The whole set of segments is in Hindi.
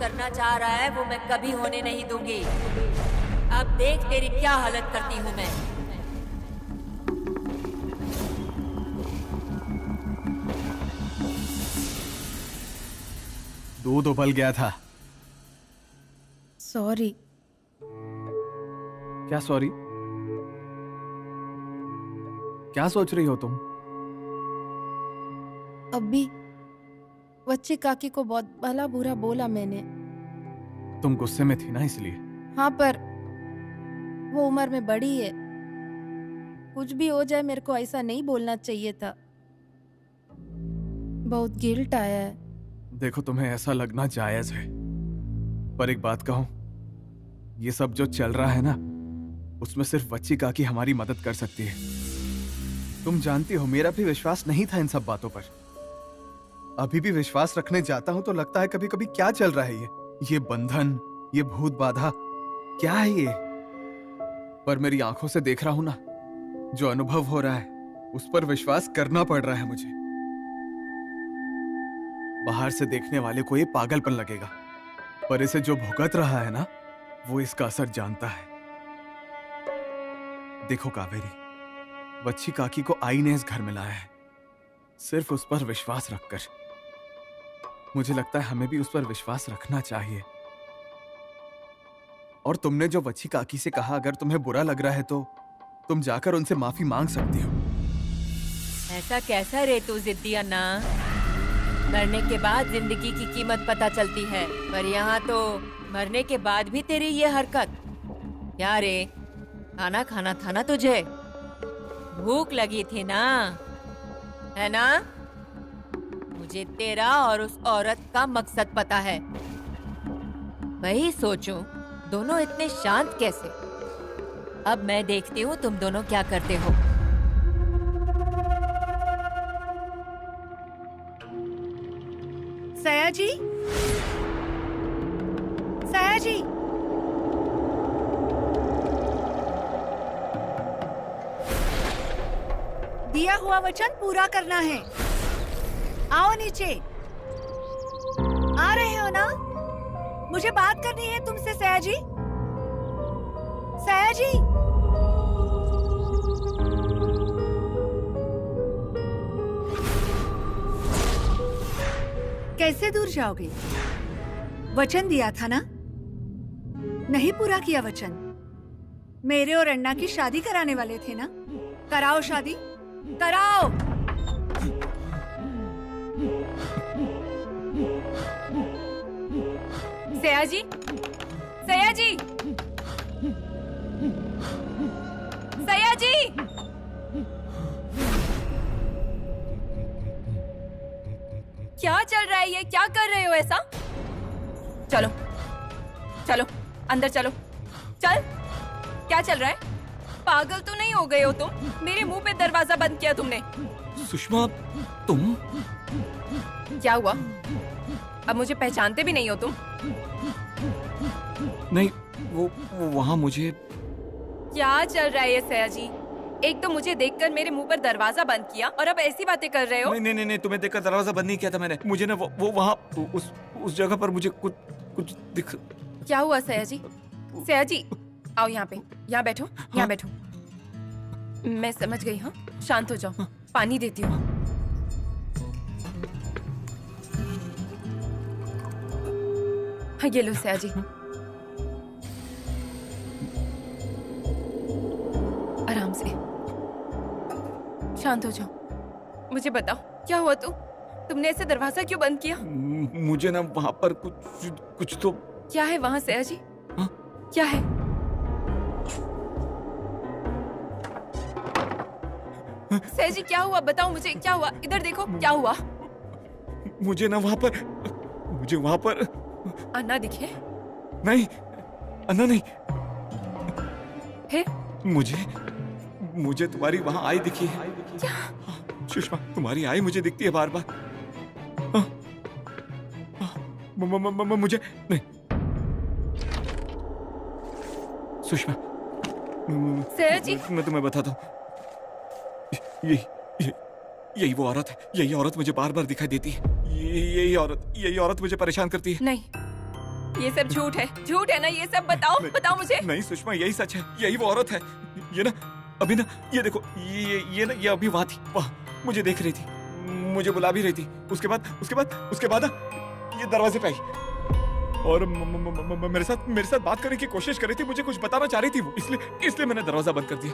करना चाह रहा है वो मैं कभी होने नहीं दूंगी। अब देख तेरी क्या हालत करती हूँ मैं। दूध उबल गया था। सॉरी। क्या सॉरी? क्या सोच रही हो तुम? अभी बच्ची काकी को बहुत भला बुरा बोला मैंने। तुम गुस्से में थी ना इसलिए। हाँ, पर वो उम्र में बड़ी है, कुछ भी हो जाए मेरे को ऐसा नहीं बोलना चाहिए था। बहुत गिल्ट आया है। देखो, तुम्हें ऐसा लगना जायज है, पर एक बात कहूं, ये सब जो चल रहा है ना, उसमें सिर्फ बच्ची काकी हमारी मदद कर सकती है। तुम जानती हो मेरा भी विश्वास नहीं था इन सब बातों पर। अभी भी विश्वास रखने जाता हूं तो लगता है कभी कभी क्या चल रहा है ये बंधन, ये भूत बाधा, क्या है ये? पर मेरी आंखों से देख रहा हूं ना, जो अनुभव हो रहा है उस पर विश्वास करना पड़ रहा है मुझे। बाहर से देखने वाले को ये पागलपन लगेगा, पर इसे जो भुगत रहा है ना, वो इसका असर जानता है। देखो कावेरी, बच्ची काकी को आई ने इस घर में लाया है, सिर्फ उस पर विश्वास रखकर। मुझे लगता है हमें भी उस पर विश्वास रखना चाहिए। और तुमने जो बच्ची काकी से कहा, अगर तुम्हें बुरा लग रहा है तो तुम जाकर उनसे माफी मांग सकती हो। ऐसा कैसा रे तू जिद्दी अन्ना? मरने के बाद जिंदगी की कीमत पता चलती है, पर यहाँ तो मरने के बाद भी तेरी ये हरकत। क्या रे, खाना खाना था ना तुझे? भूख लगी थी ना, है ना? मुझे तेरा और उस औरत का मकसद पता है। वही सोचूं, दोनों इतने शांत कैसे? अब मैं देखती हूँ तुम दोनों क्या करते हो। सयाजी, सयाजी, दिया हुआ वचन पूरा करना है। आओ नीचे। आ रहे हो ना? मुझे बात करनी है तुमसे सयाजी। सयाजी, कैसे दूर जाओगे? वचन दिया था ना? नहीं पूरा किया वचन। मेरे और अन्ना की शादी कराने वाले थे ना? कराओ शादी, कराओ। सयाजी, सयाजी, सयाजी, क्या चल रहा है ये? क्या कर रहे हो ऐसा? चलो चलो अंदर चलो। चल, क्या चल रहा है? पागल तो नहीं हो गए हो तुम? मेरे मुंह पे दरवाजा बंद किया तुमने। सुषमा, तुम? क्या हुआ? अब मुझे पहचानते भी नहीं हो तुम? नहीं, वो वहाँ मुझे। क्या चल रहा है ये सयाजी? एक तो मुझे देखकर मेरे मुंह पर दरवाजा बंद किया और अब ऐसी बातें कर रहे हो। नहीं नहीं नहीं, तुम्हें देखकर दरवाजा बंद नहीं किया था मैंने। मुझे ना वो वहाँ उस जगह पर मुझे कुछ दिख। क्या हुआ सयाजी? सयाजी, आओ यहाँ पे, यहाँ बैठो, यहाँ बैठो। मैं समझ गई। हाँ, शांत हो जाओ, पानी देती हूँ। हाँ, ये लो सयाजी। आराम से, शांत हो जाओ। मुझे बताओ, क्या हुआ? तुमने ऐसे दरवाजा क्यों बंद किया? मुझे ना वहाँ पर कुछ तो। क्या है वहाँ सयाजी? हाँ? क्या है? सयाजी, क्या हुआ? बताओ मुझे, क्या हुआ? इधर देखो, क्या हुआ? मुझे वहाँ पर अन्ना दिखे? नहीं, अन्ना नहीं। है? मुझे तुम्हारी वहाँ आई दिखी है। क्या? सुषमा, तुम्हारी आई मुझे दिखती है बार बार। मुझे नहीं। सुषमा, सयाजी, मैं तुम्हें बताता हूँ। यही वो औरत है। यही औरत मुझे बार बार दिखाई देती है। यही औरत मुझे परेशान करती है। नहीं, ये सब झूठ है ना, ये सब बताओ, बताओ मुझे। नहीं सुषमा, यही सच है, यही वो औरत है। ये ना अभी ना, ये देखो, ये अभी वहां थी, वहां मुझे देख रही थी, मुझे बुला भी रही थी। उसके बाद ना ये दरवाजे पे आई और मेरे साथ बात करने की कोशिश कर रही थी, मुझे कुछ बताना चाह रही थी वो, इसलिए मैंने दरवाजा बंद कर दिया।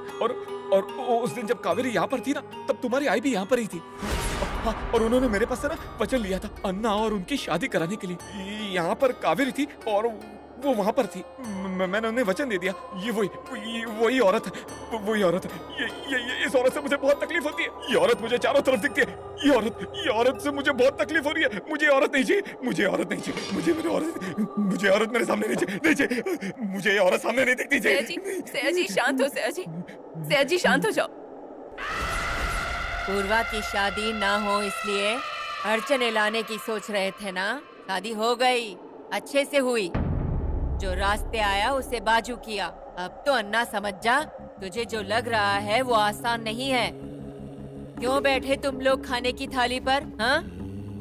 और उस दिन जब कावेरी यहाँ पर थी ना, तब तुम्हारी आई भी यहाँ पर ही थी। हाँ, और उन्होंने मेरे पास से ना वचन लिया था अन्ना और उनकी शादी कराने के लिए। यहाँ पर कावेरी थी और वो वहां पर थी। मैंने उन्हें वचन दे दिया। ये वही औरत है, वही औरत है। ये इस औरत से मुझे बहुत तकलीफ होती है। ये औरत मुझे चारों तरफ दिखती है। ये औरत से मुझे बहुत तकलीफ हो रही है। मुझे औरत नहीं चाहिए, मुझे औरत नहीं चाहिए, मुझे औरत मेरे सामने नहीं चाहिए, मुझे ये औरत सामने नहीं दिखती चाहिए। सयाजी शांत हो, सयाजी शांत हो जाओ। पूर्वा की शादी ना हो इसलिए अड़चने लाने की सोच रहे थे ना? शादी हो गई, अच्छे से हुई। जो रास्ते आया उसे बाजू किया। अब तो अन्ना समझ जा, तुझे जो लग रहा है वो आसान नहीं है। क्यों बैठे तुम लोग खाने की थाली पर? हाँ,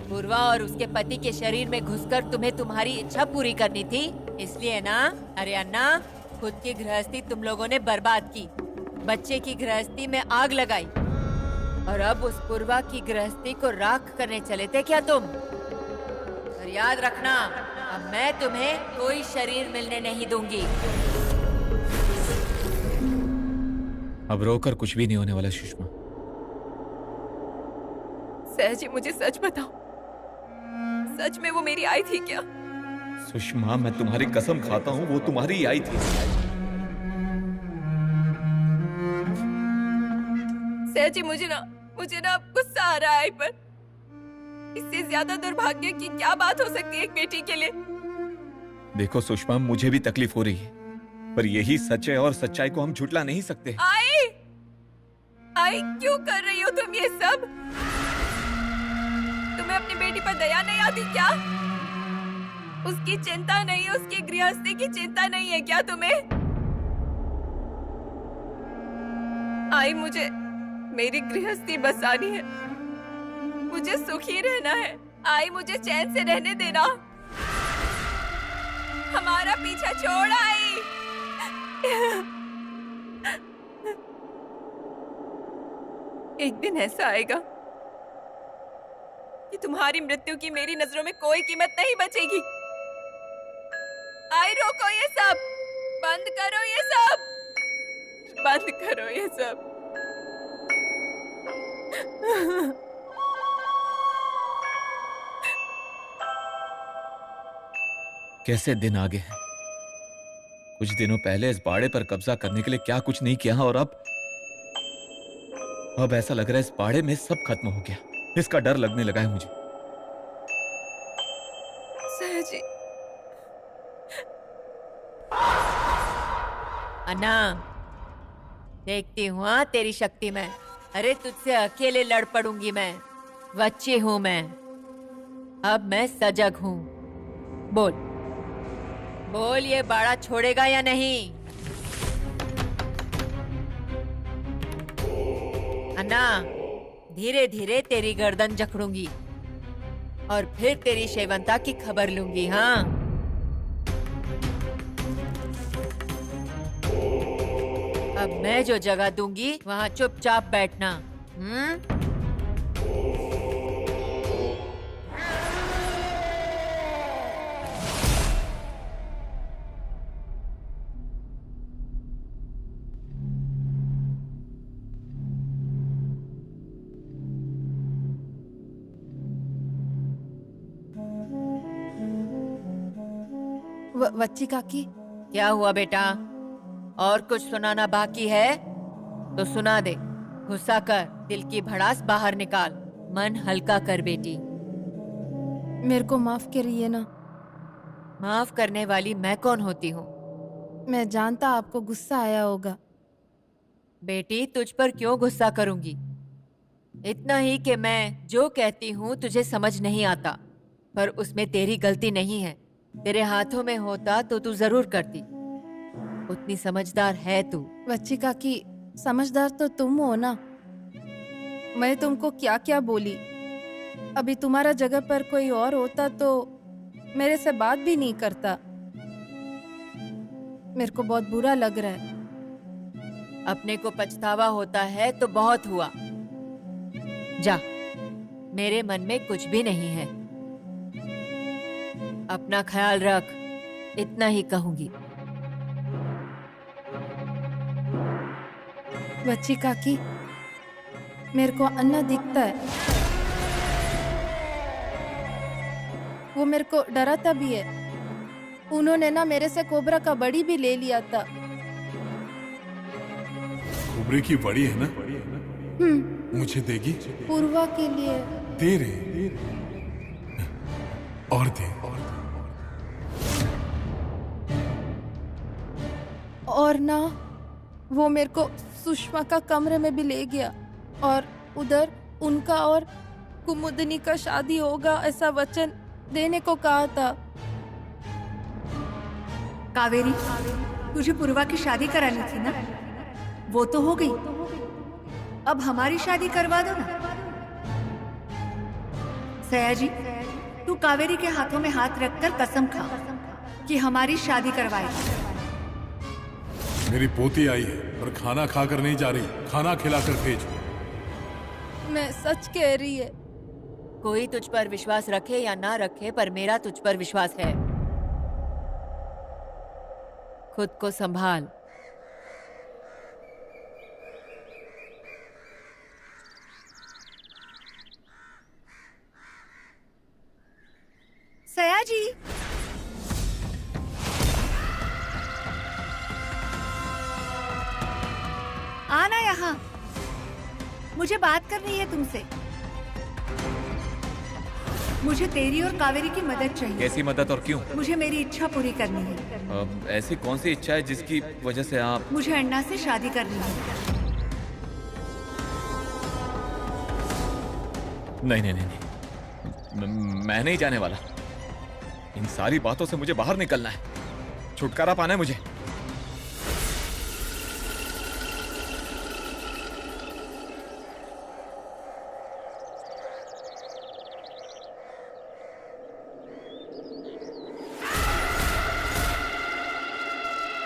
पूर्वा और उसके पति के शरीर में घुसकर तुम्हें तुम्हारी इच्छा पूरी करनी थी, इसलिए ना? अरे अन्ना, खुद की गृहस्थी तुम लोगों ने बर्बाद की, बच्चे की गृहस्थी में आग लगाई, और अब उस पूर्वा की गृहस्थी को राख करने चले थे क्या तुम? और याद रखना, अब मैं तुम्हें कोई शरीर मिलने नहीं दूंगी। अब रोकर कुछ भी नहीं होने वाला सुषमा। सयाजी मुझे सच बताओ, सच में वो मेरी आई थी क्या? सुषमा, मैं तुम्हारी कसम खाता हूँ, वो तुम्हारी आई थी। सयाजी मुझे ना अब गुस्सा आ रहा है आई पर। इससे ज्यादा दुर्भाग्य की क्या बात हो सकती है एक बेटी के लिए? देखो सुषमा, मुझे भी तकलीफ हो रही है, पर यही सच है और सच्चाई को हम झुटला नहीं सकते। आई क्यों कर रही हो तुम ये सब? तुम्हें अपनी बेटी पर दया नहीं आती क्या? उसकी चिंता नहीं, उसकी गृहस्थी की चिंता नहीं है क्या तुम्हें? आई, मुझे मेरी गृहस्थी बसानी है, मुझे सुखी रहना है। आई, मुझे चैन से रहने देना। हमारा पीछा छोड़ आई। एक दिन ऐसा आएगा कि तुम्हारी मृत्यु की मेरी नजरों में कोई कीमत नहीं बचेगी। आई, रोको ये सब, बंद करो ये सब, बंद करो ये सब। कैसे दिन आगे हैं। कुछ दिनों पहले इस बाड़े पर कब्जा करने के लिए क्या कुछ नहीं किया, और अब ऐसा लग रहा है इस बाड़े में सब खत्म हो गया। इसका डर लगने लगा है मुझे। सयाजी, अन्ना, देखती हूँ हाँ तेरी शक्ति में। अरे तुझसे अकेले लड़ पड़ूंगी मैं, बच्ची हूँ मैं। अब मैं सजग हूँ। बोल बोल, ये बाड़ा छोड़ेगा या नहीं? अन्ना, धीरे धीरे तेरी गर्दन जकड़ूंगी और फिर तेरी शेवंता की खबर लूंगी। हाँ, अब मैं जो जगह दूंगी वहाँ चुपचाप बैठना। वच्ची काकी, क्या हुआ बेटा? और कुछ सुनाना बाकी है तो सुना दे। गुस्सा कर, दिल की भड़ास बाहर निकाल, मन हल्का कर बेटी। मेरे को माफ करिए ना। माफ करने वाली मैं कौन होती हूँ? मैं जानता आपको गुस्सा आया होगा। बेटी, तुझ पर क्यों गुस्सा करूंगी? इतना ही कि मैं जो कहती हूँ तुझे समझ नहीं आता, पर उसमें तेरी गलती नहीं है। तेरे हाथों में होता तो तू जरूर करती। उतनी समझदार है तू। वच्ची काकी, समझदार तो तुम हो ना। मैं तुमको क्या क्या बोली। अभी तुम्हारा जगह पर कोई और होता तो मेरे से बात भी नहीं करता। मेरे को बहुत बुरा लग रहा है। अपने को पछतावा होता है तो बहुत हुआ। जा, मेरे मन में कुछ भी नहीं है। अपना ख्याल रख, इतना ही कहूंगी। बच्ची काकी, मेरे को अन्ना दिखता है। वो मेरे को डराता भी है। उन्होंने ना मेरे से कोबरा का बड़ी भी ले लिया था। कोबरे की बड़ी है ना? मुझे देगी? पूर्वा के लिए। दे रे। और दे। और ना वो मेरे को सुषमा का कमरे में भी ले गया और उधर उनका और कुमुदनी का शादी होगा ऐसा वचन देने को कहा था। कावेरी, तुझे पूर्वा की शादी करानी थी ना? वो तो हो गई, अब हमारी शादी करवा दो ना। सयाजी, तू कावेरी के हाथों में हाथ रखकर कसम खा कि हमारी शादी करवाएगी। मेरी पोती आई है पर खाना खाकर नहीं जा रही, खाना खिलाकर भेज। मैं सच कह रही है। कोई तुझ पर विश्वास रखे या ना रखे, पर मेरा तुझ पर विश्वास है। खुद को संभाल। सयाजी, आना यहाँ, मुझे बात करनी है तुमसे। मुझे तेरी और कावेरी की मदद चाहिए। कैसी मदद और क्यों? मुझे मेरी इच्छा पूरी करनी है। ऐसी कौन सी इच्छा है जिसकी वजह से आप? मुझे अन्ना से शादी करनी है। नहीं नहीं नहीं, मैं नहीं जाने वाला। इन सारी बातों से मुझे बाहर निकलना है, छुटकारा पाना है मुझे।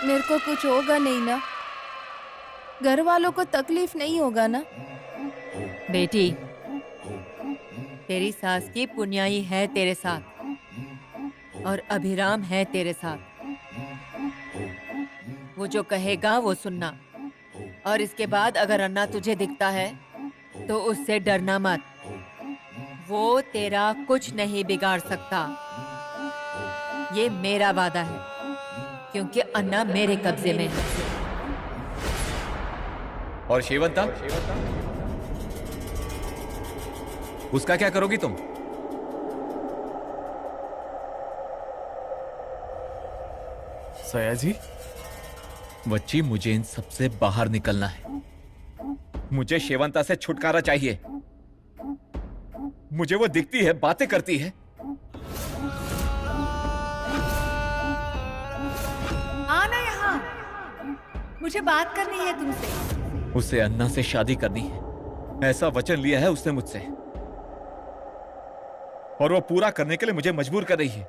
मेरे को कुछ होगा नहीं ना? घर वालों को तकलीफ नहीं होगा ना? बेटी, तेरी सास की पुण्याई है तेरे साथ और अभिराम है तेरे साथ। वो जो कहेगा वो सुनना। और इसके बाद अगर अन्ना तुझे दिखता है तो उससे डरना मत। वो तेरा कुछ नहीं बिगाड़ सकता। ये मेरा वादा है, क्योंकि अन्ना मेरे कब्जे में है। और शेवंता, उसका क्या करोगी तुम? सयाजी, बच्ची, मुझे इन सबसे बाहर निकलना है। मुझे शेवंता से छुटकारा चाहिए। मुझे वो दिखती है, बातें करती है। आना यहाँ, मुझे बात करनी है तुमसे। उसे अन्ना से शादी करनी है, ऐसा वचन लिया है उसने मुझसे, और वो पूरा करने के लिए मुझे मजबूर कर रही है।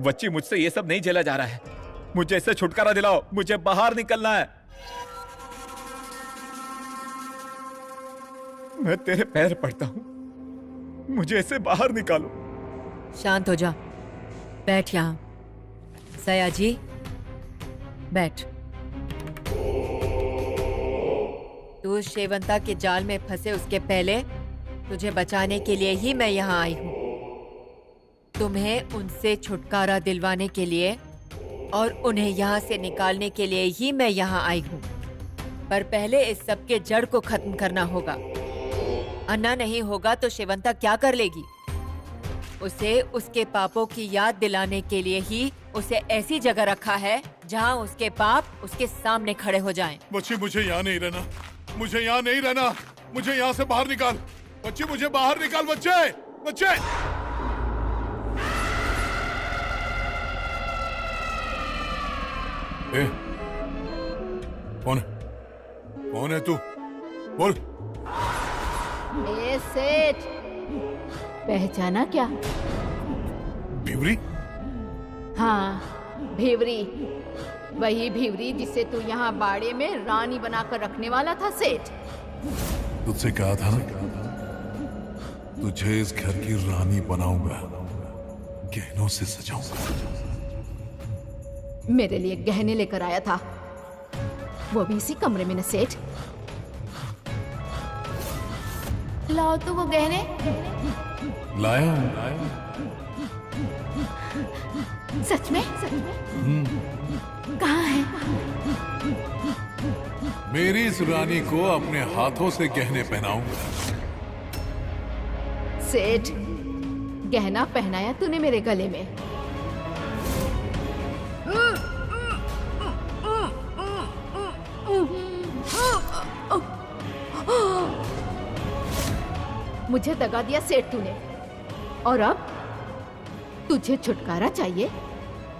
बच्ची, मुझसे ये सब नहीं झेला जा रहा है। मुझे इससे छुटकारा दिलाओ, मुझे बाहर निकलना है। मैं तेरे पैर पड़ता हूं, मुझे इससे बाहर निकालो। शांत हो जा, बैठ यहाँ। सयाजी, बैठ। तू उस शेवंता के जाल में फंसे उसके पहले तुझे बचाने के लिए ही मैं यहाँ आई हूँ। तुम्हें उनसे छुटकारा दिलवाने के लिए और उन्हें यहाँ से निकालने के लिए ही मैं यहाँ आई हूँ। पर पहले इस सब के जड़ को खत्म करना होगा। अन्ना नहीं होगा तो शेवंता क्या कर लेगी? उसे उसके पापों की याद दिलाने के लिए ही उसे ऐसी जगह रखा है जहाँ उसके पाप उसके सामने खड़े हो जाएं। बच्ची, मुझे यहाँ नहीं रहना, मुझे यहाँ नहीं रहना, मुझे यहाँ से बाहर निकाल। बच्ची, मुझे बाहर निकाल। बच्चे, बच्चे। ए, कौन है? कौन है तू? बोल। ए सेठ, पहचाना क्या? भिवरी? हाँ, भिवरी। वही भिवरी जिसे तू यहाँ बाड़े में रानी बनाकर रखने वाला था सेठ। तुझसे कहा था ना, तुझे इस घर की रानी बनाऊंगा, गहनों से सजाऊंगा। मेरे लिए गहने लेकर आया था, वो भी इसी कमरे में न सेठ। लाओ तो वो गहने। लाया सच में? कहाँ है? मेरी इस रानी को अपने हाथों से गहने पहनाऊंगा। सेठ, गहना पहनाया तूने मेरे गले में। मुझे दगा दिया सेठ तूने, और अब तुझे छुटकारा चाहिए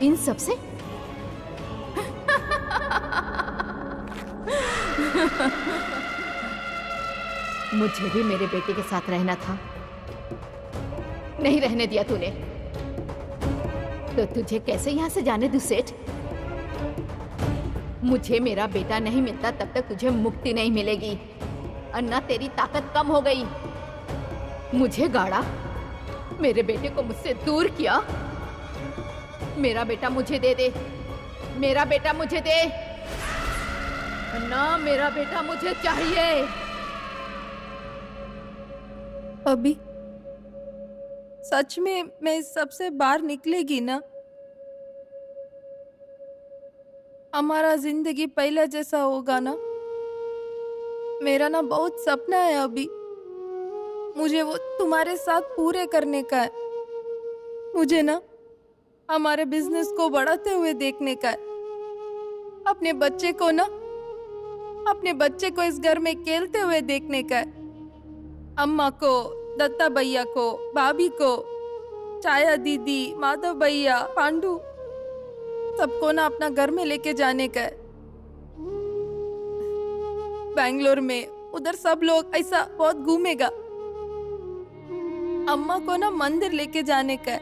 इन सब से? मुझे भी मेरे बेटे के साथ रहना था, नहीं रहने दिया तूने। तो तुझे कैसे यहाँ से जाने दूं सेठ? मुझे मेरा बेटा नहीं मिलता तब तक तुझे मुक्ति नहीं मिलेगी। अन्ना, तेरी ताकत कम हो गई। मुझे गाड़ा, मेरे बेटे को मुझसे दूर किया। मेरा बेटा मुझे दे दे, मेरा बेटा मुझे दे। अन्ना, मेरा बेटा मुझे चाहिए। अभी सच में मैं इस सब से बाहर निकलेगी ना? हमारा जिंदगी पहले जैसा होगा ना? मेरा ना बहुत सपना है अभी, मुझे वो तुम्हारे साथ पूरे करने का है। मुझे ना हमारे बिजनेस को बढ़ाते हुए देखने का है। अपने बच्चे को इस घर में खेलते हुए देखने का है। अम्मा को, दत्ता भैया को, भाभी को, छाया दीदी, माधव भैया, पांडू, सबको ना अपना घर में लेके जाने का है। बैंगलोर में उधर सब लोग ऐसा बहुत घूमेगा। अम्मा को ना मंदिर लेके जाने का है।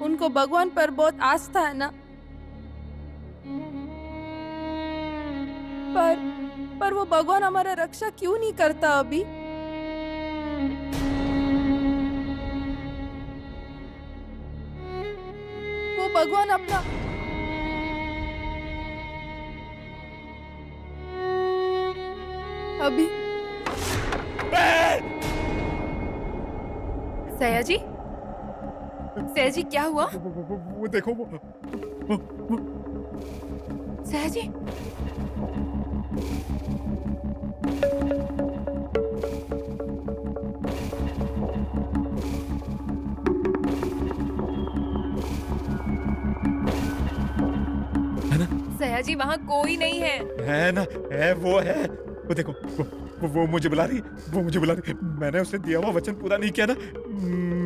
उनको भगवान पर बहुत आस्था है ना। पर वो भगवान हमारा रक्षा क्यों नहीं करता अभी? वो भगवान अपना अभी। सया जी, सया जी क्या हुआ? वो देखो वो सया जी, है ना? सया जी वहाँ कोई नहीं है। है ना, है, वो है। वो देखो, वो मुझे बुला रही है, वो मुझे बुला रही है। मैंने उससे दिया हुआ वचन पूरा नहीं किया ना,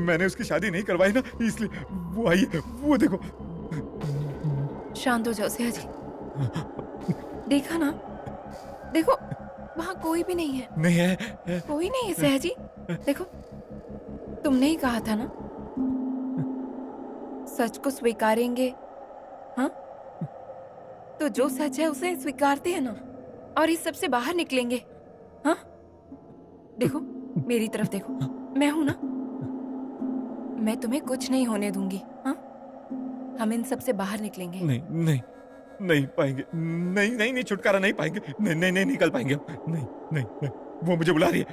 मैंने उसकी शादी नहीं करवाई ना, इसलिए वो आई है। वो देखो। शांत हो जाओ सया जी। देखा ना, देखो वहाँ कोई भी नहीं है। नहीं है, कोई नहीं है सया जी। देखो, तुमने ही कहा था ना, सच को स्वीकारेंगे। हाँ, तो जो सच है उसे स्वीकारते हैं ना, और इस सब से बाहर निकलेंगे। हाँ, देखो मेरी तरफ देखो, मैं हूं ना, मैं तुम्हें कुछ नहीं होने दूंगी। हाँ, हम इन सब से बाहर निकलेंगे। नहीं नहीं नहीं पाएंगे, नहीं नहीं नहीं, छुटकारा नहीं पाएंगे। नहीं नहीं नहीं निकल पाएंगे हम। नहीं नहीं नहीं, वो मुझे बुला रही है,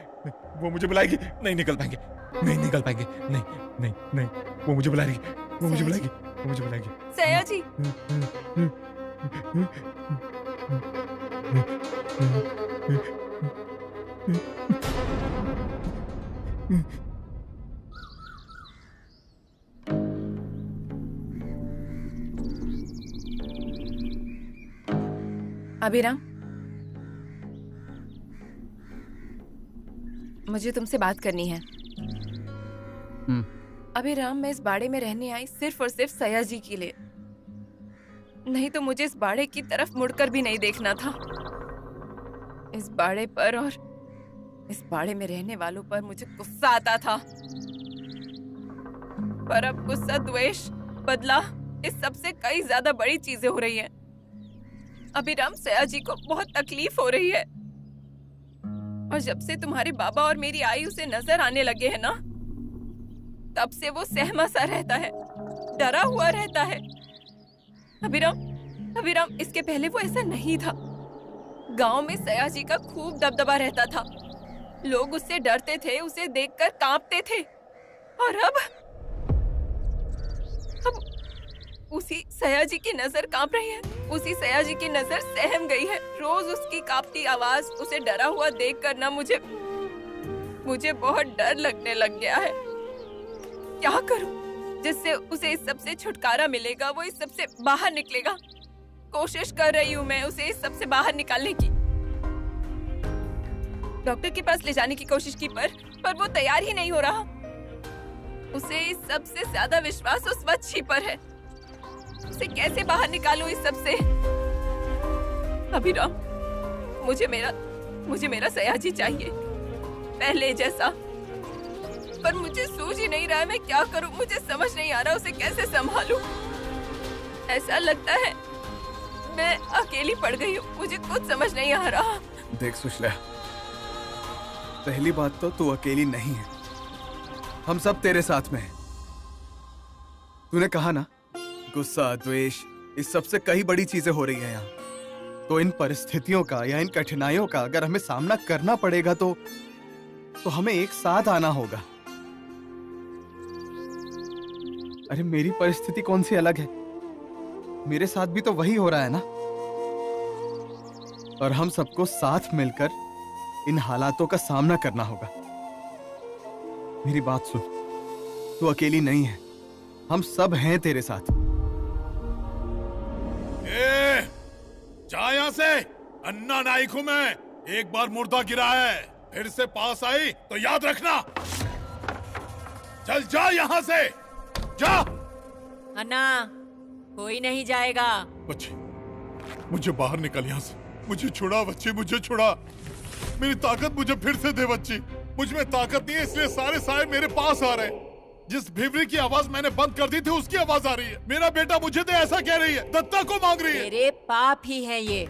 वो मुझे बुलाएगी। नहीं निकल पाएंगे, नहीं निकल पाएंगे। नहीं नहीं नहीं, वो मुझे बुला रही है, वो मुझे बुलाएगी, वो मुझे बुलाएगी। सया जी, अभिराम, मुझे तुमसे बात करनी है। अभिराम, मैं इस बाड़े में रहने आई सिर्फ और सिर्फ सया जी के लिए, नहीं तो मुझे इस बाड़े की तरफ मुड़कर भी नहीं देखना था। इस बाड़े पर और इस बाड़े में रहने वालों पर मुझे गुस्सा आता था, पर अब गुस्सा, द्वेष, बदला इस सबसे कई ज्यादा बड़ी चीजें हो रही हैं। अभिराम, सयाजी को बहुत तकलीफ हो रही है और जब से तुम्हारे बाबा और मेरी आई उसे नजर आने लगे हैं ना, तब से वो सहमा सा रहता है, डरा हुआ रहता है। अभिराम, इसके पहले वो ऐसा नहीं था। गांव में सयाजी का खूब दबदबा रहता था, लोग उससे डरते थे, उसे देखकर कांपते थे। और अब उसी सयाजी की नजर कांप रही है, उसी सयाजी की नजर सहम गई है। रोज उसकी कांपती आवाज, उसे डरा हुआ देखकर ना मुझे बहुत डर लगने लग गया है। क्या करूं जिससे उसे इस सब से छुटकारा मिलेगा, वो इस सब से बाहर निकलेगा। कोशिश कर रही हूँ मैं उसे इस सब से बाहर निकालने की। डॉक्टर के पास ले जाने की कोशिश की पर वो तैयार ही नहीं हो रहा। उसे इस सब से ज्यादा विश्वास उस वच्छी पर है। उसे कैसे बाहर निकालूं इस सब से? अभिराम, मुझे मेरा सयाजी चाहिए, पहले जैसा। पर मुझे सूझ ही नहीं रहा है मैं क्या करूं। मुझे समझ नहीं आ रहा उसे कैसे संभालूं। ऐसा लगता है मैं अकेली पड़ गई हूँ, मुझे कुछ समझ नहीं आ रहा। देख सुशला, पहली बात तो तू अकेली नहीं है, हम सब तेरे साथ में हैं। तूने कहा ना, गुस्सा, द्वेष, इस सबसे कई बड़ी चीजें हो रही हैं यहाँ। तो इन परिस्थितियों का या इन कठिनाइयों का अगर हमें सामना करना पड़ेगा तो हमें एक साथ आना होगा। अरे मेरी परिस्थिति कौन सी अलग है, मेरे साथ भी तो वही हो रहा है ना। और हम सबको साथ मिलकर इन हालातों का सामना करना होगा। मेरी बात सुन, तू अकेली नहीं है, हम सब हैं तेरे साथ। जा यहां से, अन्ना नाइक हूं मैं। एक बार मुर्दा गिरा है, फिर से पास आई तो याद रखना। चल जा यहां से, जा। अन्ना, कोई नहीं जाएगा। बच्ची, मुझे बाहर निकल यहाँ से। मुझे छुड़ा बच्ची, मुझे छुड़ा। मेरी ताकत मुझे फिर से दे बच्ची। मुझ में ताकत नहीं है, इसलिए सारे साए मेरे पास आ रहे हैं। जिस भिवरी की आवाज मैंने बंद कर दी थी, उसकी आवाज आ रही है। मेरा बेटा मुझे दे ऐसा कह रही है, दत्ता को मांग रही है। तेरे पाप ही है ये,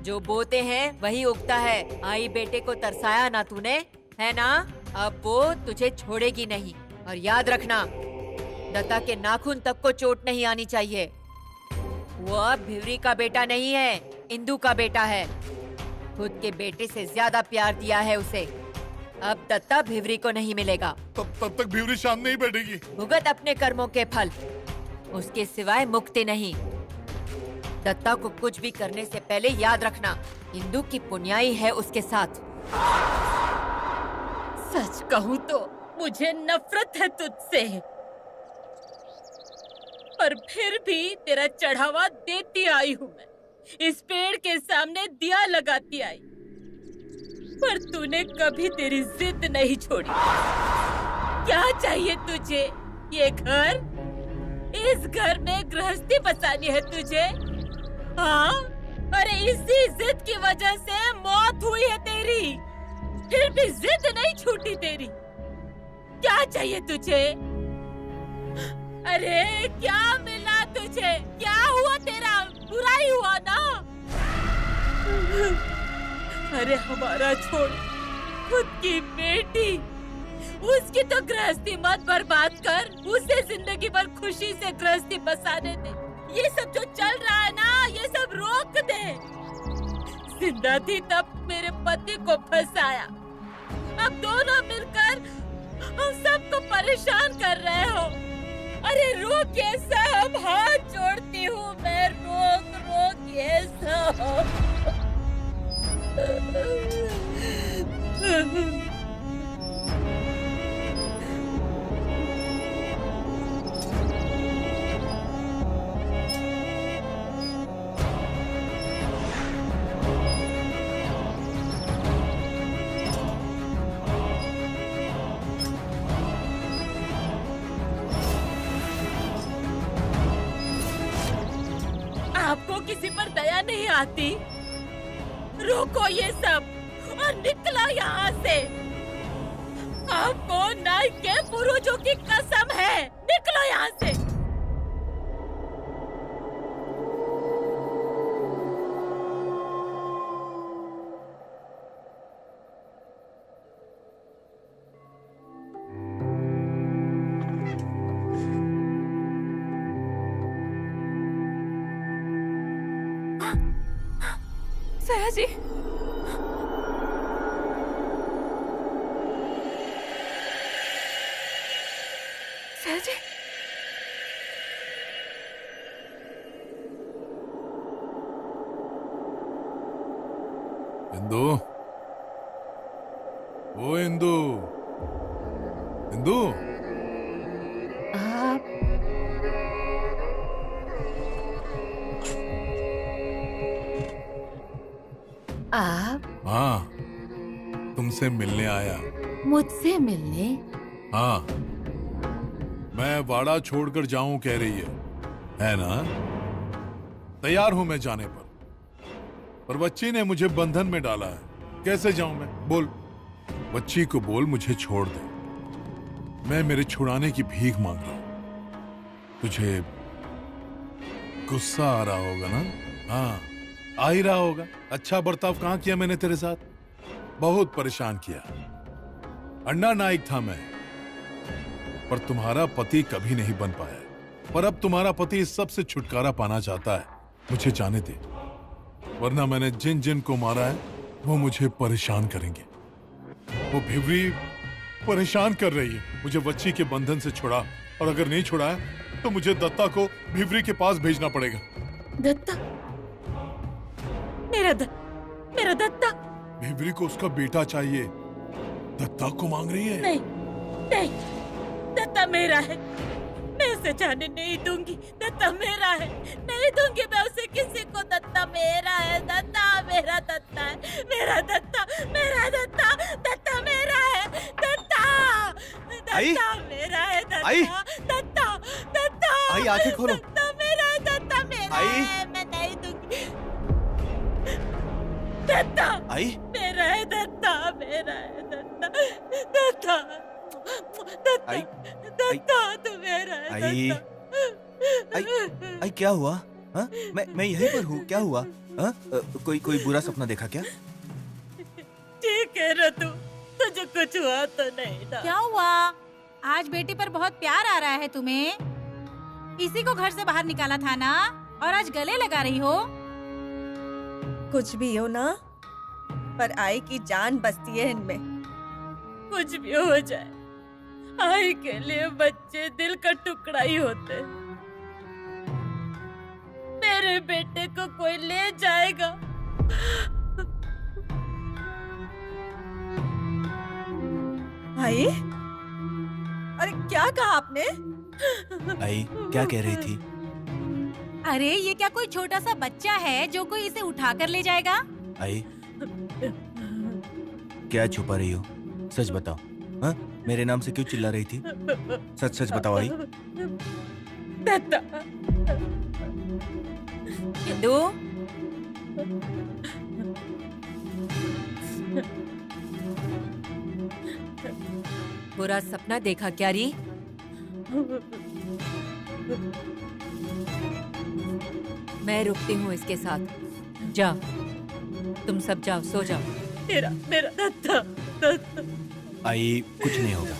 जो बोते हैं वही उगता है। आई बेटे को तरसाया ना तूने, है ना? अब वो तुझे छोड़ेगी नहीं। और याद रखना, दत्ता के नाखून तक को चोट नहीं आनी चाहिए। वो अब भिवरी का बेटा नहीं है, इंदू का बेटा है। खुद के बेटे से ज्यादा प्यार दिया है उसे। अब दत्ता भिवरी को नहीं मिलेगा। तब तक भिवरी शांत नहीं बैठेगी। भुगत अपने कर्मों के फल, उसके सिवाय मुक्ति नहीं। दत्ता को कुछ भी करने से पहले याद रखना, इंदू की पुण्याई है उसके साथ। सच कहूँ तो मुझे नफरत है तुझसे, पर फिर भी तेरा चढ़ावा देती आई हूँ मैं। इस पेड़ के सामने दिया लगाती आई, पर तूने कभी तेरी जिद नहीं छोड़ी। क्या चाहिए तुझे? ये घर? इस घर में गृहस्थी बसानी है तुझे? हाँ, अरे इसी जिद की वजह से मौत हुई है तेरी, फिर भी जिद नहीं छूटी तेरी। क्या चाहिए तुझे? अरे क्या मिला तुझे? क्या हुआ तेरा? बुरा ही हुआ ना? अरे हमारा छोड़, खुद की बेटी, उसकी तो गृहस्थी मत बर्बाद कर, उसे जिंदगी भर खुशी से गृहस्थी बसाने दे। ये सब जो चल रहा है ना, ये सब रोक दे। जिंदा थी तब मेरे पति को फंसाया, अब दोनों मिलकर हम सबको परेशान कर रहे हो। अरे रोक ये सब, हाथ जोड़ती हूँ मैं, रोक ये सब। आपको किसी पर दया नहीं आती? रोको ये सब और निकलो यहाँ से। आपको नाइक के पूर्वजों की कसम है, निकलो यहाँ से। सयाजी, सयाजी, इंदु, ओ इंदु, इंदु, आप हाँ, तुमसे मिलने आया। मुझसे मिलने? हाँ, मैं वाड़ा छोड़कर जाऊं कह रही है ना? तैयार हूं मैं जाने पर बच्ची ने मुझे बंधन में डाला है। कैसे जाऊं मैं? बोल, बच्ची को बोल मुझे छोड़ दे। मैं मेरे छुड़ाने की भीख मांग रहा हूं। तुझे गुस्सा आ रहा होगा ना? हाँ, आ ही रहा होगा। अच्छा बर्ताव कहां किया मैंने तेरे साथ? बहुत परेशान किया। अंडा नाइक था मैं, पर तुम्हारा पति कभी नहीं बन पाया। पर अब तुम्हारा पति इस सब से छुटकारा पाना चाहता है। मुझे जाने दे, वरना मैंने जिन जिन को मारा है वो मुझे परेशान करेंगे। वो भिवरी परेशान कर रही है। मुझे बच्ची के बंधन से छुड़ा, और अगर नहीं छुड़ाया तो मुझे दत्ता को भिवरी के पास भेजना पड़ेगा। दत्ता? मेरा दत्ता? भिवरी को उसका बेटा चाहिए। दत्ता को मांग रही है? नहीं, नहीं, दत्ता मेरा है। मैं उसे जाने नहीं दूंगी। दत्ता मेरा है, नहीं दूंगी मैं उसे किसी को। दत्ता मेरा है, दत्ता मेरा दत्ता है, मेरा दत्ता, मेरा दत्ता, दत्ता मेरा है, दत्ता, दत्ता मेरा है, दत्ता, दत्ता, दत्ता, आई आंखें खोलो। दत्ता मेरा है, दत्ता मेरा है, मैं नहीं दूंगी। दत्ता आई मेरा है, दत्ता मेरा है, दत्ता, दत्ता, दत्ता, आई, दत्ता तू मेरा है, आई, दत्ता। आई क्या हुआ? हाँ? मैं यहीं पर हूँ। क्या हुआ? हाँ? कोई बुरा सपना देखा क्या? ठीक है रतु, तुझे कुछ हुआ तो नहीं था? क्या हुआ? आज बेटी पर बहुत प्यार आ रहा है तुम्हें। इसी को घर से बाहर निकाला था ना, और आज गले लगा रही हो। कुछ भी हो ना, पर आई की जान बसती है इनमें। कुछ भी हो जाए, आई के लिए बच्चे दिल का टुकड़ा ही होते। मेरे बेटे को कोई ले जाएगा। आई, अरे क्या कहा आपने? आई क्या कह रही थी? अरे ये क्या कोई छोटा सा बच्चा है जो कोई इसे उठा कर ले जाएगा? आई क्या छुपा रही हो? सच बताओ। हाँ? मेरे नाम से क्यों चिल्ला रही थी? सच सच बताओ आई। दत्ता। इंदु, बुरा सपना देखा क्या री? मैं रुकती हूँ इसके साथ। जाओ, तुम सब जाओ, सो जाओ। मेरा दत्ता, दत्ता। आई कुछ नहीं होगा।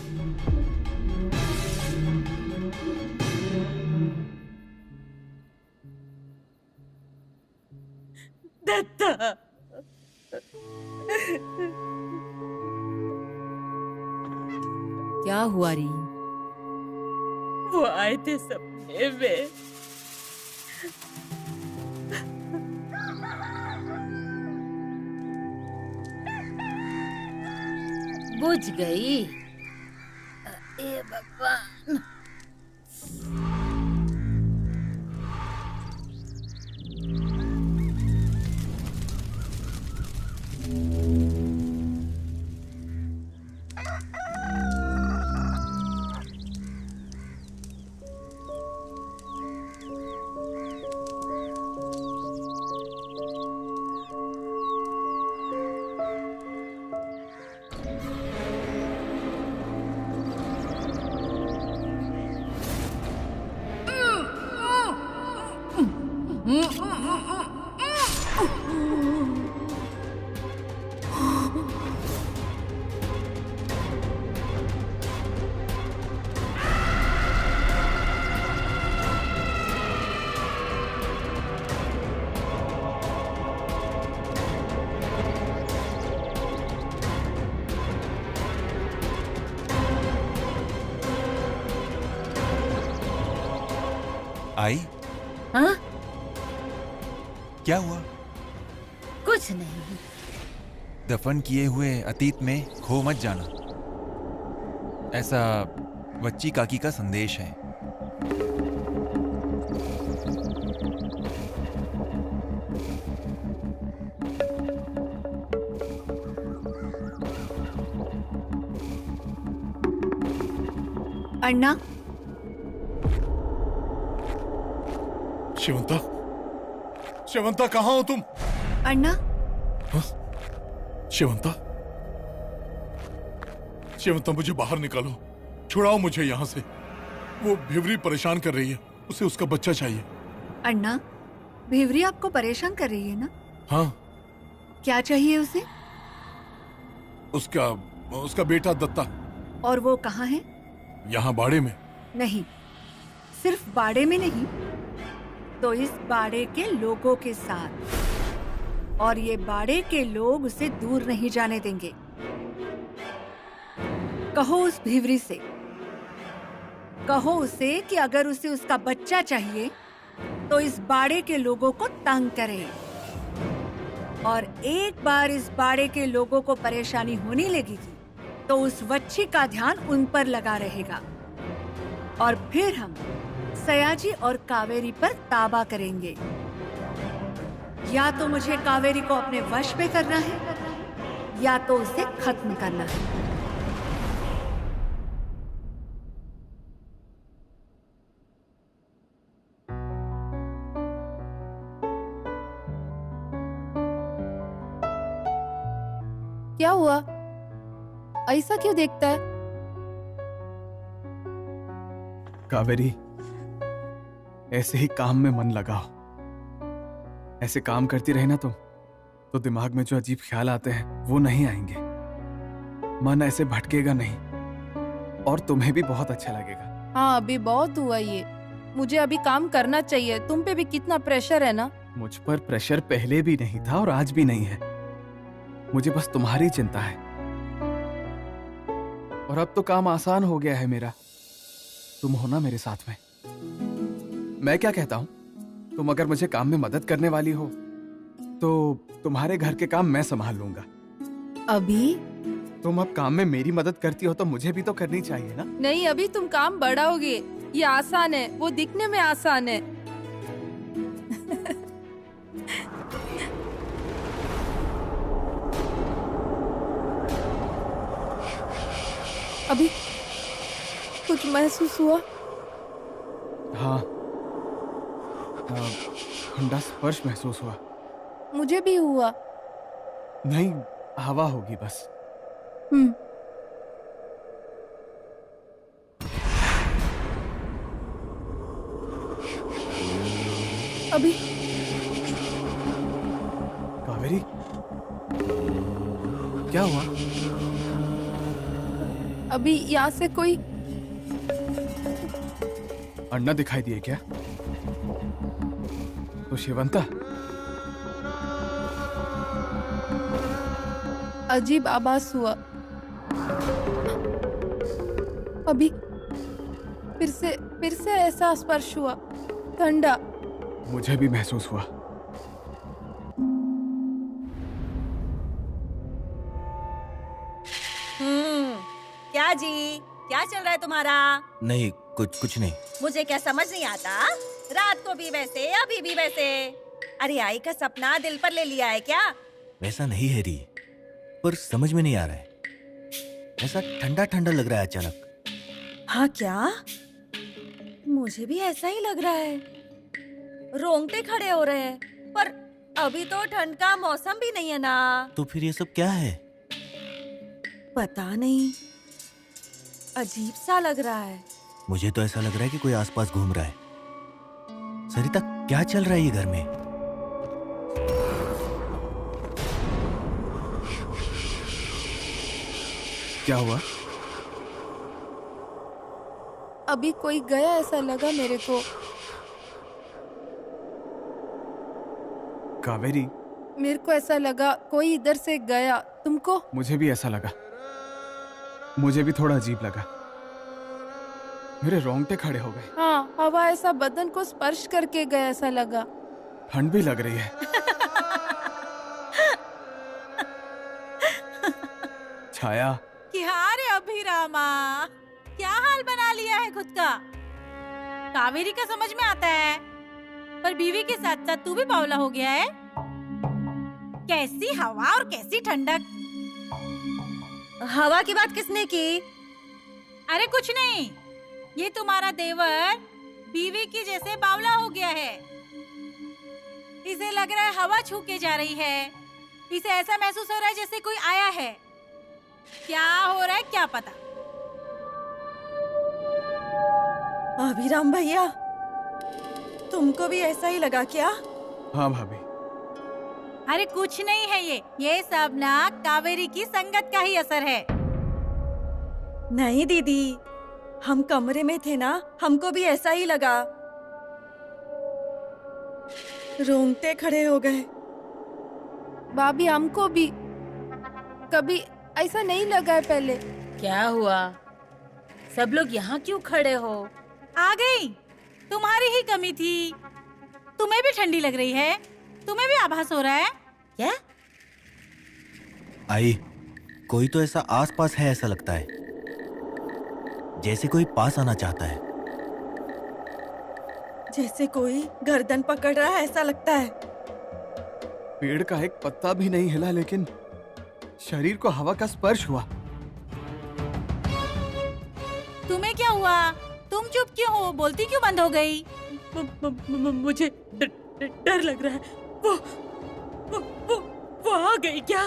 दत्ता। क्या हुआ री? वो आए थे सपने में। बुझ गई। ए भगवान। क्या हुआ? कुछ नहीं। दफन किए हुए अतीत में खो मत जाना, ऐसा वच्ची काकी का संदेश है। अन्ना, शिवंता, शिवंता कहाँ हो तुम? अन्ना, शिवंता, शिवंता मुझे बाहर निकालो, छुड़ाओ मुझे यहाँ से। वो भिवरी परेशान कर रही है, उसे उसका बच्चा चाहिए। अन्ना, भिवरी आपको परेशान कर रही है ना? हाँ। क्या चाहिए उसे? उसका बेटा दत्ता। और वो कहाँ है? यहाँ बाड़े में। नहीं, सिर्फ बाड़े में नहीं, तो इस बाड़े के लोगों के साथ। और ये बाड़े के लोग उसे दूर नहीं जाने देंगे। कहो उस भिवरी से, कहो उसे कि अगर उसे उसका बच्चा चाहिए तो इस बाड़े के लोगों को तंग करे। और एक बार इस बाड़े के लोगों को परेशानी होने लगेगी तो उस वच्छी का ध्यान उन पर लगा रहेगा और फिर हम सयाजी और कावेरी पर ताबा करेंगे। या तो मुझे कावेरी को अपने वश में करना है या तो उसे खत्म करना है। क्या हुआ? ऐसा क्यों देखता है? कावेरी, ऐसे ही काम में मन लगाओ। ऐसे काम करती रहे ना तुम, तो दिमाग में जो अजीब ख्याल आते हैं वो नहीं आएंगे। मन ऐसे भटकेगा नहीं और तुम्हें भी बहुत अच्छा लगेगा। हाँ, अभी बहुत हुआ ये। मुझे अभी काम करना चाहिए। तुम पे भी कितना प्रेशर है ना। मुझ पर प्रेशर पहले भी नहीं था और आज भी नहीं है। मुझे बस तुम्हारी चिंता है। और अब तो काम आसान हो गया है मेरा। तुम हो ना मेरे साथ में। मैं क्या कहता हूँ, तुम अगर मुझे काम में मदद करने वाली हो तो तुम्हारे घर के काम मैं संभाल लूंगा। अभी तुम अब काम में मेरी मदद करती हो तो मुझे भी तो करनी चाहिए ना। नहीं, अभी तुम काम बढ़ाओगे। ये आसान है, वो दिखने में आसान है। अभी कुछ महसूस हुआ? हाँ, ठंडा स्पर्श महसूस हुआ। मुझे भी हुआ। नहीं, हवा होगी बस। अभी कावेरी, क्या हुआ? अभी यहाँ से कोई अन्ना दिखाई दिए क्या? तो शिवंता? अजीब आवाज हुआ। अभी फिर से ऐसा स्पर्श हुआ, ठंडा। मुझे भी महसूस हुआ। क्या जी, क्या चल रहा है तुम्हारा? नहीं, कुछ नहीं। मुझे क्या समझ नहीं आता? रात को भी वैसे, अभी भी वैसे। अरे आई का सपना दिल पर ले लिया है क्या? वैसा नहीं है री, पर समझ में नहीं आ रहा है। ऐसा ठंडा ठंडा लग रहा है अचानक। हाँ क्या? मुझे भी ऐसा ही लग रहा है। रोंगटे खड़े हो रहे हैं, पर अभी तो ठंड का मौसम भी नहीं है ना। तो फिर ये सब क्या है? पता नहीं, अजीब सा लग रहा है। मुझे तो ऐसा लग रहा है कि कोई आसपास घूम रहा है। सरिता, क्या चल रहा है ये घर में? क्या हुआ? अभी कोई गया ऐसा लगा मेरे को। कावेरी, मेरे को ऐसा लगा कोई इधर से गया। तुमको? मुझे भी ऐसा लगा। मुझे भी थोड़ा अजीब लगा। मेरे रोंगटे खड़े हो गए। हाँ, हवा ऐसा बदन को स्पर्श करके गया ऐसा लगा। ठंड भी लग रही है। छाया, क्या रे अभिरामा, क्या हाल बना लिया है खुद का। कावेरी का समझ में आता है, पर बीवी के साथ साथ तू भी बावला हो गया है। कैसी हवा और कैसी ठंडक। हवा की बात किसने की? अरे कुछ नहीं, ये तुम्हारा देवर बीवी की जैसे बावला हो गया है। इसे लग रहा है हवा छू के जा रही है। इसे ऐसा महसूस हो रहा है जैसे कोई आया है। क्या हो रहा है क्या पता। अभिराम भैया, तुमको भी ऐसा ही लगा क्या? हाँ भाभी। अरे कुछ नहीं है, ये सब ना कावेरी की संगत का ही असर है। नहीं दीदी, हम कमरे में थे ना, हमको भी ऐसा ही लगा। रोंगटे खड़े हो गए। भाभी हमको भी कभी ऐसा नहीं लगा है पहले। क्या हुआ? सब लोग यहाँ क्यों खड़े हो? आ गई, तुम्हारी ही कमी थी। तुम्हें भी ठंडी लग रही है? तुम्हें भी आभास हो रहा है क्या? आई, कोई तो ऐसा आसपास है, ऐसा लगता है जैसे कोई पास आना चाहता है। जैसे कोई गर्दन पकड़ रहा है ऐसा लगता है। पेड़ का एक पत्ता भी नहीं हिला, लेकिन शरीर को हवा का स्पर्श हुआ। तुम्हें क्या हुआ? तुम चुप क्यों हो? बोलती क्यों बंद हो गई? मुझे डर लग रहा है। वो आ गई क्या?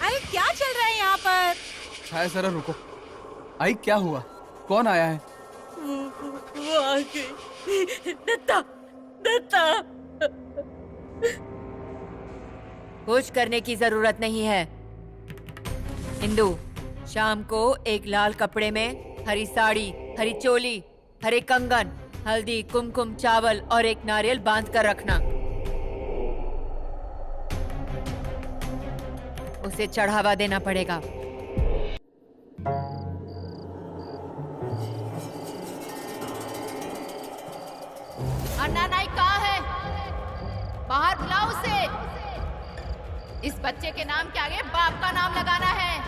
अरे क्या चल रहा है यहाँ पर? छाया जरा रुको। आई, क्या हुआ? कौन आया है? वो आ गई। दत्ता, दत्ता। कुछ करने की जरूरत नहीं है। इंदु, शाम को एक लाल कपड़े में हरी साड़ी, हरी चोली, हरे कंगन, हल्दी, कुमकुम, चावल और एक नारियल बांध कर रखना। उसे चढ़ावा देना पड़ेगा। अन्ना नाइक कहाँ है? बाहर बुलाओ उसे। इस बच्चे के नाम के आगे बाप का नाम लगाना है।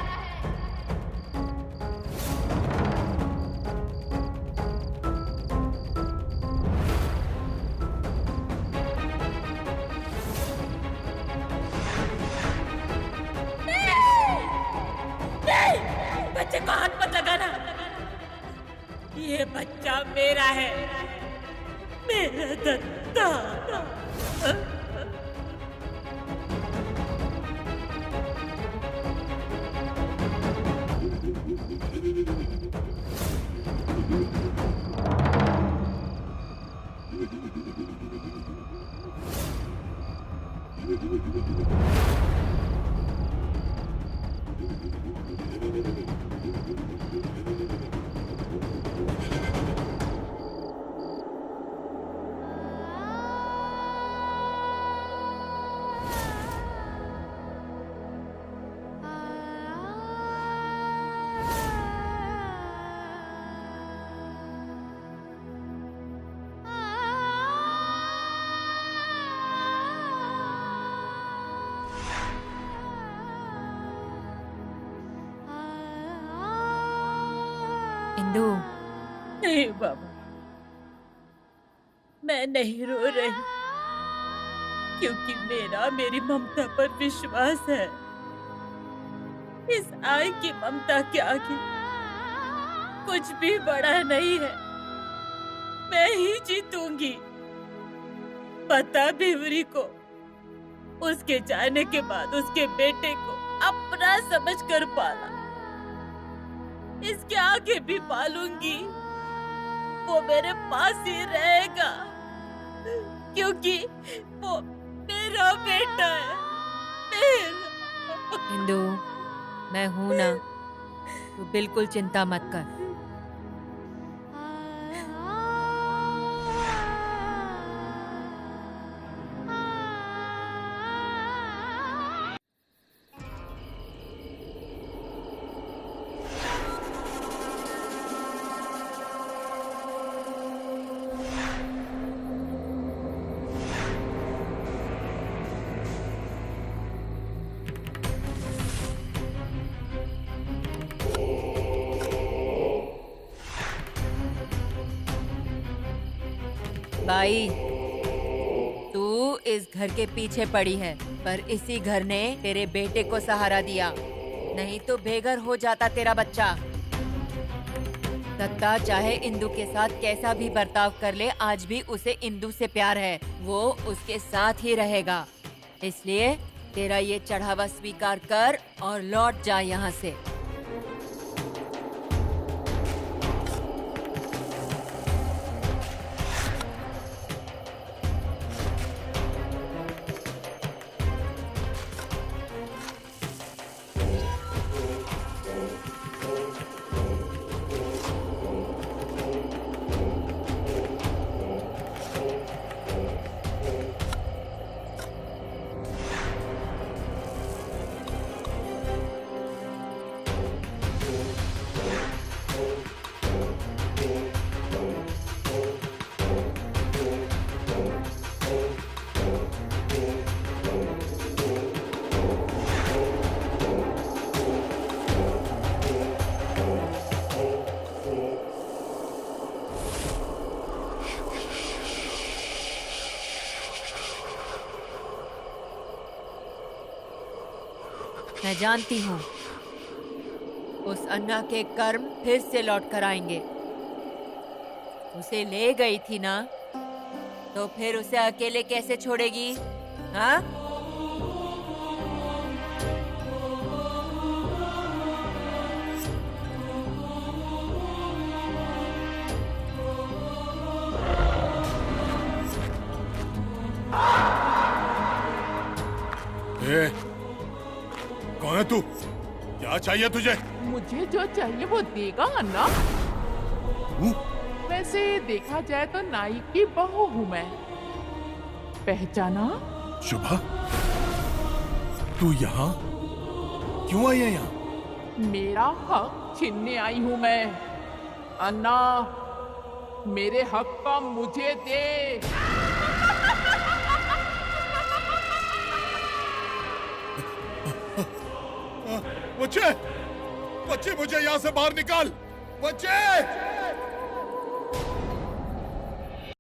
बच्चे को हाथ मत लगाना। ये बच्चा मेरा है, मेरा दत्ता। इंदु, नहीं बाबा, मैं नहीं रो रही, क्योंकि मेरा मेरी ममता पर विश्वास है। इस आय की ममता के आगे कुछ भी बड़ा नहीं है। मैं ही जीतूंगी। पता भिवरी को उसके जाने के बाद उसके बेटे को अपना समझकर पाला। इसके आगे भी पालूंगी। वो मेरे पास ही रहेगा, क्योंकि वो मेरा बेटा है। मेरा। इंदु, मैं हूं ना, तू बिल्कुल चिंता मत कर। ताई, तू इस घर के पीछे पड़ी है, पर इसी घर ने तेरे बेटे को सहारा दिया, नहीं तो बेघर हो जाता तेरा बच्चा। दत्ता चाहे इंदु के साथ कैसा भी बर्ताव कर ले, आज भी उसे इंदु से प्यार है, वो उसके साथ ही रहेगा। इसलिए तेरा ये चढ़ावा स्वीकार कर और लौट जा यहाँ से। मैं जानती हूँ उस अन्ना के कर्म फिर से लौट कर आएंगे। उसे ले गई थी ना, तो फिर उसे अकेले कैसे छोड़ेगी? हाँ? कौन है तू? क्या चाहिए तुझे? मुझे जो चाहिए वो देगा अन्ना। वैसे देखा जाए तो नाई की बहू हूँ मैं, पहचाना? शुभा, तू यहाँ क्यों आई है? यहाँ मेरा हक छीनने आई हूँ मैं। अन्ना, मेरे हक का मुझे दे। बच्चे, बच्चे मुझे यहाँ से बाहर निकाल, बच्चे!